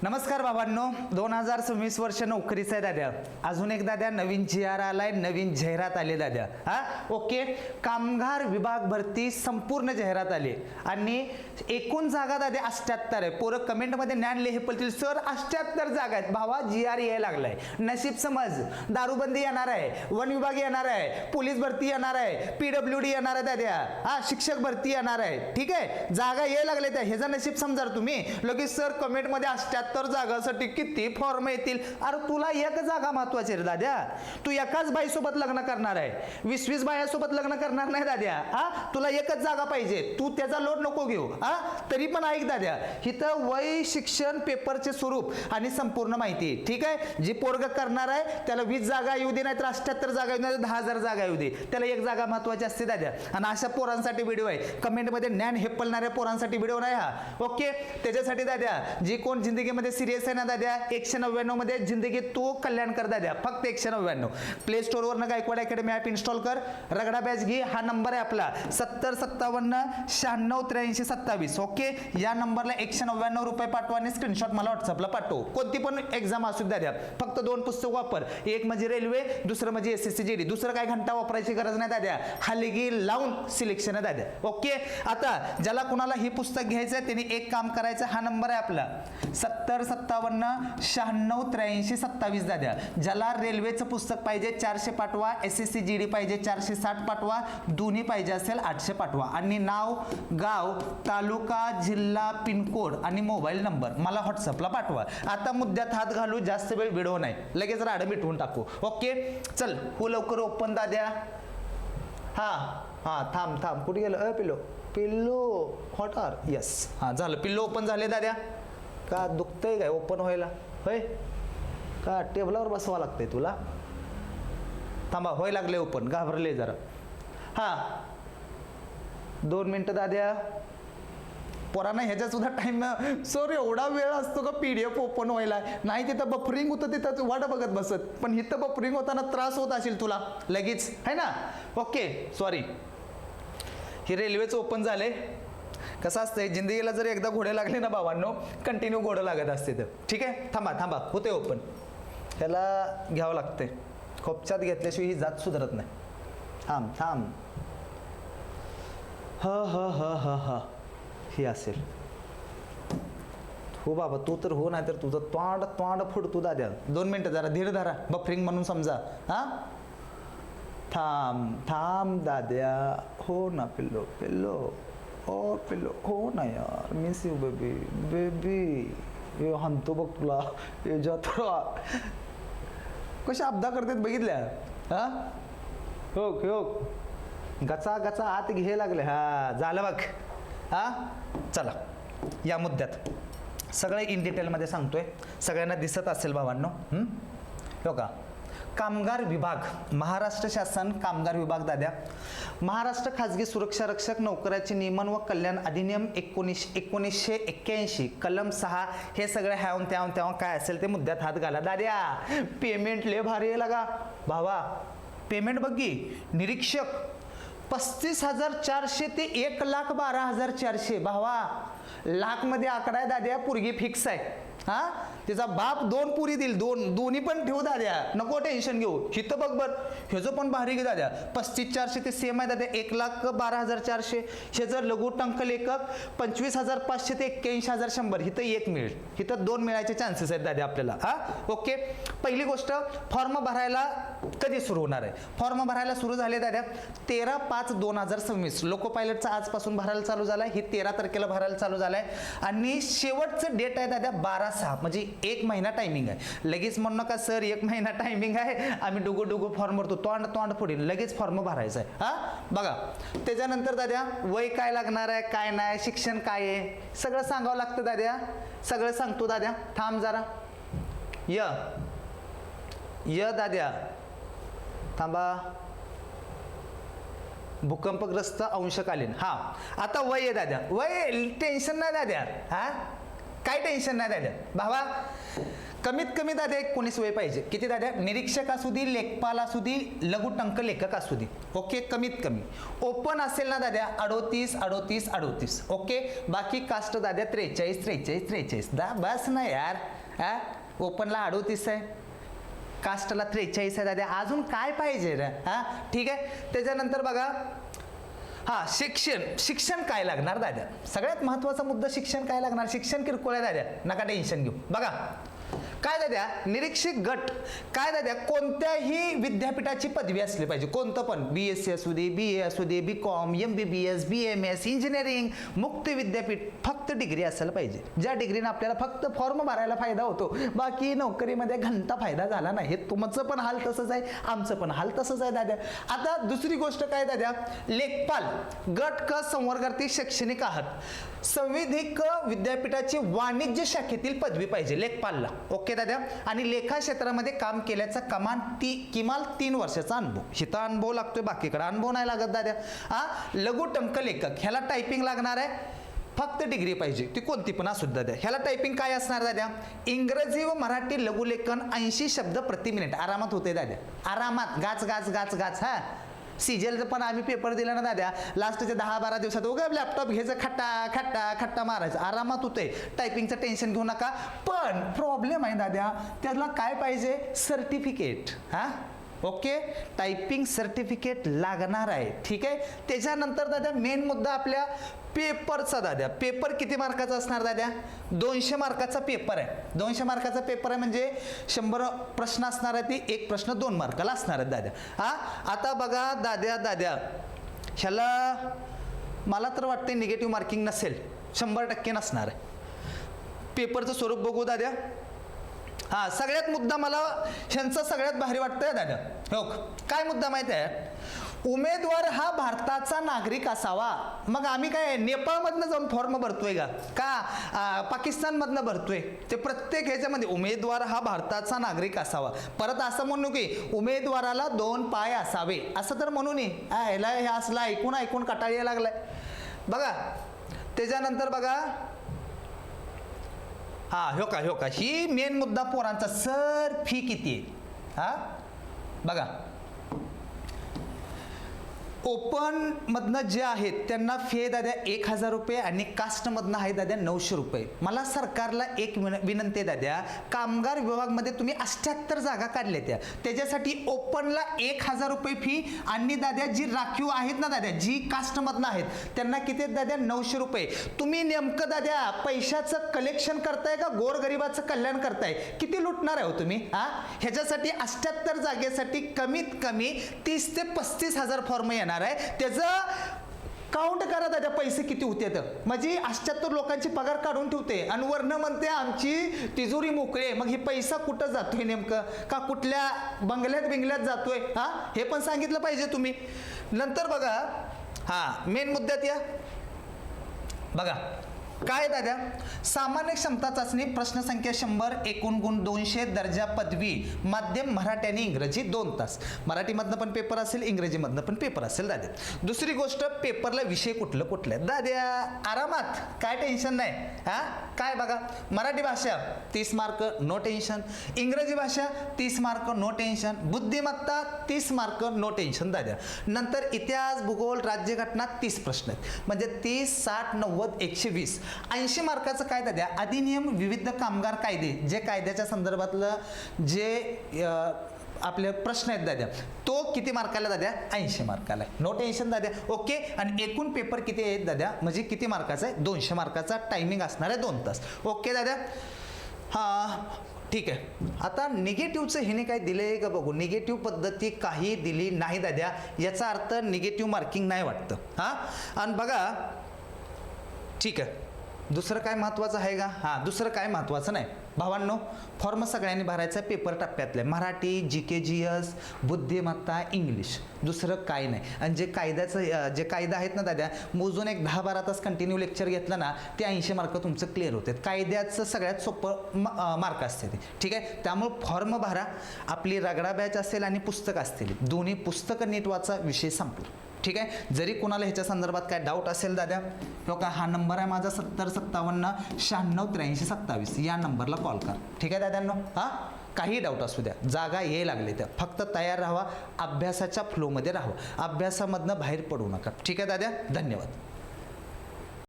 नमस्कार बाबांनो, 2026 वर्ष नोकरीचं आहे दाद्या. अजून एक दाद्या नवीन GR आलाय, नवीन जाहिरात आली दाद्या. ओके, कामगार विभाग भरती संपूर्ण जाहिरात आली आणि एकूण जागा दाद्या 78 आहे. पोरं कमेंटमध्ये ज्ञान लिहिपलतील सर 78 जागा आहेत. भावा GR यायला लागलाय. नशीब समज, दारूबंदी येणार आहे, वन विभाग येणार आहे, पोलीस भरती येणार आहे, PWD येणार आहे दाद्या, शिक्षक भरती येणार आहे. ठीक आहे, जागा यायला लागले त्या ह्याचा नशीब समजा तुम्ही लगेच सर कमेंटमध्ये 78 जागासाठी किती फॉर्म येतील. अरे तुला एक जागा महत्वाची रे दाद्या. तू एकाच बाईसोबत लग्न करणार आहे, 20-20 बायासोबत लग्न करणार नाही दाद्या. तुला एकच जागा पाहिजे, तू त्याचा लोड नको घेऊ. तरी पण ऐक दाद्या, इथं वय, शिक्षण, पेपरचे स्वरूप आणि संपूर्ण माहिती. ठीक आहे, जी पोरग करणार आहे त्याला 20 जागा येऊ दे, नाही तर 78 जागा येऊ दे, 10,000 जागा येऊ दे, त्याला एक जागा महत्वाची असते दाद्या. आणि अशा पोरांसाठी व्हिडिओ आहे. कमेंटमध्ये ज्ञान हेपलणाऱ्या पोरांसाठी व्हिडिओ नाही हा. ओके, त्याच्यासाठी दाद्या जी कोण जिंदगीमध्ये सिरियस आहे ना दाद्या, 199 मध्ये जिंदगी तू कल्याण कर दाद्या. फक्त 199. प्ले स्टोर वरनं गायकवाड अकॅडमी ऍप इन्स्टॉल कर, रगडा बॅच घे. हा नंबर आहे आपला 7057969327. ओके, या नंबरला 199 रुपये पाठवा आणि स्क्रीनशॉट मला व्हॉट्सअपला पाठव. कोणती पण एक्झाम असू द्या. फक्त 2 पुस्तक वापर, एक म्हणजे रेल्वे, दुसरं म्हणजे SSC GD. दुसरं काय घंटा वापरायची गरज नाही दाद्या. हलगी लावून सिलेक्शन आहे दाद्या. ओके, आता ज्याला कुणाला ही पुस्तक घ्यायचं आहे त्यांनी एक काम करायचं. हा नंबर आहे आपला 7057969327 दाद्या. ज्याला रेल्वेचं पुस्तक पाहिजे 400 पाठवा, SSC GD पाहिजे 460 पाठवा, दोन्ही पाहिजे असेल 800 पाठवा. आणि नाव, गाव, तालुका, जिल्हा, पिनकोड आणि मोबाईल नंबर मला व्हॉट्सअपला पाठवा. आता मुद्द्यात हात घालू, जास्त वेळ व्हिडिओ नाही, लगेच राड मिटवून टाकू. ओके, चल हो लवकर ओपन दाद्या. थांब कुठे गेलं? पिल्लो हॉट आर. येस, झालं, पिल्लो ओपन झाले दाद्या. का दुखतंय काय ओपन व्हायला? होय का टेबलावर बसवा लागतंय तुला? थांबा, होय लागले ओपन, घाबरले जरा. 2 मिनिटं दाद्या. पोरांना ह्याच्या सुद्धा टाइम सर एवढा वेळ असतो का PDF ओपन व्हायला? नाही, तिथं बफरिंग होतं, तिथं वाट बघत बसत. पण इथं बफरिंग होताना त्रास होत असेल तुला लगेच, है ना? Okay, sorry. हे रेल्वेचं ओपन झाले. कसं असतंय, जिंदगीला जर एकदा घोडे लागले ना भावांनो, कंटिन्यू घोडं लागत असते तर. ठीक आहे, थांबा होते ओपन. त्याला घ्यावं लागते, खोपच्यात घेतल्याशिवाय ही जात सुधारत नाही. थांब. हे असेल. हो बाबा, तू तर हो, नाही तर तुझं तोंड फुडतू दाद्या. 2 मिनिटं जरा धीर धरा, बफरिंग म्हणून समजा. थांब दाद्या. हो ना पिल्लो, ओ पिल्लो, हो ना यार, मिस यू बेबी. हे हाणतो बघ तुला, हे जात्रा कशा अब्दा करतात बघितल्या? हो गचा आत घे लागले. झालं बघ. चला या मुद्द्यात सगळे इन डिटेलमध्ये सांगतोय, सगळ्यांना दिसत असेल भावांनो. हो का, कामगार विभाग, महाराष्ट्र शासन कामगार विभाग दाद्या. महाराष्ट्र खाजगी सुरक्षा रक्षक नोकऱ्याचे नियमन व कल्याण अधिनियम 1981 कलम 6 हे सगळे ह्यावून तेव्हा काय असेल ते मुद्द्यात हात घाला दाद्या. पेमेंट लय भारी आहे लगा भावा. पेमेंट बघी, निरीक्षक 35,400 ते 1,12,400 भावा. लाख मध्ये आकडा आहे दाद्या. पोरगी फिक्स आहे. त्याचा बाप 2 पुरी देईल, दोन्ही पण ठेवू दाद्या, नको टेन्शन घेऊ. हिथं बघ बर, ह्याचं पण भारी घे दाद्या. 35,400 ते सेम आहे दाद्या, 1,12,400. हे जर लघु टंकल एकक 25,500 ते 81,100. हिथं 1 मिळेल, हिथं 2 मिळायचे चान्सेस आहेत दाद्या आपल्याला. ओके, पहिली गोष्ट, फॉर्म भरायला कधी सुरू होणार आहे? फॉर्म भरायला सुरू झाले दाद्या 13/5/2026. लोको पायलटचा आजपासून भरायला चालू झालाय. ही 13 तारखेला भरायला चालू झालाय आणि शेवटचं डेट आहे दाद्या 12/6, म्हणजे 1 महिना टायमिंग आहे. लगेच म्हणू नका सर 1 महिना टायमिंग आहे, आम्ही डुगू फॉर्म भरतो, तोंड फोडीन, लगेच फॉर्म भरायचा आहे. बघा, त्याच्यानंतर दाद्या वय काय लागणार आहे, काय नाही, शिक्षण काय आहे, सगळं सांगावं लागतं दाद्या. सगळं सांगतो दाद्या. थांब जरा. य दाद्या, थांबा. भूकंपग्रस्त अंशकालीन. आता वय आहे दाद्या. वय टेन्शन नाही दाद्या. काय टेन्शन नाही दाद्या भावा. कमीत कमी दाद्या 19 वय पाहिजे. किती दाद्या? निरीक्षक असू दे, लेखपाल असू दे, लघुटंक लेखक असू दे. ओके, कमीत कमी. ओपन असेल ना दाद्या 38 38 38. ओके, बाकी कास्ट दाद्या 43 43 43. बस ना यार. हा, ओपनला 38 आहे, कास्टला 43 आहे दाद्या. अजून काय पाहिजे रे? हा, ठीक आहे. त्याच्यानंतर बघा, हा, शिक्षण काय लागणार दाद्या? सगळ्यात महत्वाचा मुद्दा शिक्षण काय लागणार. शिक्षण किरकोळ आहे दाद्या, नका टेन्शन घेऊ. बघा काय दाद्या, निरीक्षक गट काय दाद्या, कोणत्याही विद्यापीठाची पदवी असली पाहिजे. कोणतं पण, BSc असू दे, BA असू दे, BCom, MBBS, BMS, इंजिनिअरिंग, मुक्त विद्यापीठ, फक्त डिग्री असायला पाहिजे. ज्या डिग्रीने आपल्याला फक्त फॉर्म भरायला फायदा होतो, बाकी नोकरीमध्ये घंटा फायदा झाला नाही. हे तुमचं पण हाल तसंच आहे, आमचं पण हाल तसंच आहे दाद्या. आता दुसरी गोष्ट काय दाद्या, लेखपाल गट क संवर्गार्थी शैक्षणिक आहात, संविधिक विद्यापीठाची वाणिज्य शाखेतील पदवी पाहिजे लेखपालला. ओके दाद्या. आणि लेखा क्षेत्रामध्ये काम केल्याचा किमान 3 वर्षाचा अनुभव. हिथं अनुभव लागतोय, बाकीकडे अनुभव नाही लागत दाद्या. हा, लघुटंक लेखक ह्याला टायपिंग लागणार आहे, फक्त डिग्री पाहिजे, ती कोणती पण असू दाद्या. ह्याला टायपिंग काय असणार दाद्या, इंग्रजी व मराठी लघुलेखन 80 शब्द प्रति मिनिट आरामात होते दाद्या, आरामात. गाच गाच गाच गाच. हा, सीजेलचं पण आम्ही पेपर दिला ना दाद्या, लास्टच्या 10-12 दिवसात उगा लॅपटॉप घ्यायचं, खट्टा खट्टा खट्टा मारायचं, आरामात होतंय. टायपिंगचं टेन्शन घेऊ नका. पण प्रॉब्लेम आहे दाद्या, त्याला काय पाहिजे, सर्टिफिकेट. हा, ओके, टायपिंग सर्टिफिकेट लागणार आहे. ठीक आहे. त्याच्यानंतर दाद्या मेन मुद्दा आपल्या पेपरचा दाद्या. पेपर किती मार्काचा असणार दाद्या? 200 मार्काचा पेपर आहे. 200 मार्काचा पेपर आहे म्हणजे 100 प्रश्न असणार आहे, ती एक प्रश्न 2 मार्काला असणार आहे दाद्या. हा, आता बघा दाद्या ह्याला मला तर वाटते निगेटिव्ह मार्किंग नसेल, 100% नसणार आहे. पेपरचं स्वरूप बघू दाद्या. हा, सगळ्यात मुद्दा मला ह्यांचा सगळ्यात भारी वाटतंय दादा. हो, काय मुद्दा माहिती आहे, उमेदवार हा भारताचा नागरिक असावा. मग आम्ही काय नेपाळमधनं जाऊन फॉर्म भरतोय का पाकिस्तानमधनं भरतोय? ते प्रत्येक ह्याच्यामध्ये उमेदवार हा भारताचा नागरिक असावा. परत असं म्हणू की उमेदवाराला 2 पाय असावे, असं तर म्हणू नये. ह्याला हे असलं ऐकून ऐकून कटाळी लागलाय बघा. त्याच्यानंतर बघा, हा, हो का ही मेन मुद्दा पोरांचा. सर फी किती आहे? हा, बघा, ओपन मधनं जे आहेत त्यांना फी आहे दाद्या 1000 रुपये आणि कास्ट मधनं आहे दाद्या 900 रुपये. मला सरकारला एक विनंती आहे दाद्या, कामगार विभागमध्ये तुम्ही 78 जागा काढल्या त्याच्यासाठी ओपनला 1000 रुपये फी आणि दाद्या जी राखीव आहेत ना दाद्या, जी कास्ट मधनं आहेत त्यांना किती आहेत दाद्या 900 रुपये. तुम्ही नेमकं दाद्या पैशाचं कलेक्शन करताय का गोरगरिबाचं कल्याण करताय? किती लुटणार आहे हो तुम्ही? हा, ह्याच्यासाठी 78 जागेसाठी कमीत कमी 30 ते 35 हजार फॉर्म येणार आहे. त्याचं काउंट करा दादा, पैसे किती होते तर. म्हणजे 78 लोकांची पगार काढून ठेवते आणि वरनं म्हणते आमची तिजोरी मोकळी आहे. मग ही पैसा कुठं जातोय नेमकं, का कुठल्या बंगल्यात जातोय? हा, हे पण सांगितलं पाहिजे तुम्ही. नंतर बघा, हा मेन मुद्द्यात या बघा काय दादा, सामान्य क्षमता चाचणी प्रश्न संख्या 100, एकूण गुण 200, दर्जा पदवी, माध्यम मराठी आणि इंग्रजी 2 तास. मराठीमधनं पण पेपर असेल, इंग्रजीमधनं पण पेपर असेल दाद्या. दुसरी गोष्ट, पेपरला विषय कुठलं दाद्या, आरामात, काय टेन्शन नाही. हा, काय बघा, मराठी भाषा 30 मार्क नो टेन्शन, इंग्रजी भाषा 30 मार्क नो टेन्शन, बुद्धिमत्ता 30 मार्क नो टेन्शन दाद्या. नंतर इतिहास, भूगोल, राज्यघटना 30 प्रश्न आहेत, म्हणजे 30 60 90 120. 80 मार्काचं काय दाद्या, अधिनियम, विविध कामगार कायदे, जे कायद्याच्या संदर्भातलं जे आपले प्रश्न आहेत दाद्या, तो किती मार्काला दाद्या, 80 मार्काला आहे. नो टेन्शन दाद्या. ओके. आणि एकूण पेपर किती आहेत दाद्या, म्हणजे किती मार्काचा आहे, 200 मार्काचा. टायमिंग असणार आहे 2 तास. ओके दाद्या. हा, ठीक आहे. आता निगेटिव्हचं ह्याने काय दिलंय का बघू. निगेटिव्ह पद्धती काही दिली नाही दाद्या, याचा अर्थ निगेटिव्ह मार्किंग नाही वाटतं. हा, आणि बघा, ठीक आहे. दुसरं काय महत्त्वाचं आहे का? हां, दुसरं काय महत्त्वाचं नाही भावांनो. फॉर्म सगळ्यांनी भरायचा, पेपर टप्प्यातले मराठी, GK/GS, बुद्धिमत्ता, इंग्लिश, दुसरं काय नाही. आणि जे कायद्याचं जे कायदा आहेत ना दाद्या, मोजून एक 10-12 तास कंटिन्यू लेक्चर घेतलं ना, ते 80 मार्क तुमचं क्लिअर होते. कायद्याचं सगळ्यात सोपं मार्क असते ते. ठीक आहे. त्यामुळे फॉर्म भरा. आपली रगडा बॅच असेल आणि पुस्तक असतील, दोन्ही पुस्तकं नीट वाचा, विषय संपला. ठीक आहे. जरी कुणाला ह्याच्या संदर्भात काय डाऊट असेल दाद्या, तो का हा नंबर आहे माझा 7057 96 83 27 या नंबरला कॉल कर. ठीक आहे दाद्यांनो. हां, काही डाऊट असू द्या, जागा यायला लागले त्या, फक्त तयार राहा, अभ्यासाच्या फ्लोमध्ये राहा, अभ्यासामधनं बाहेर पडू नका. ठीक आहे दाद्या, धन्यवाद.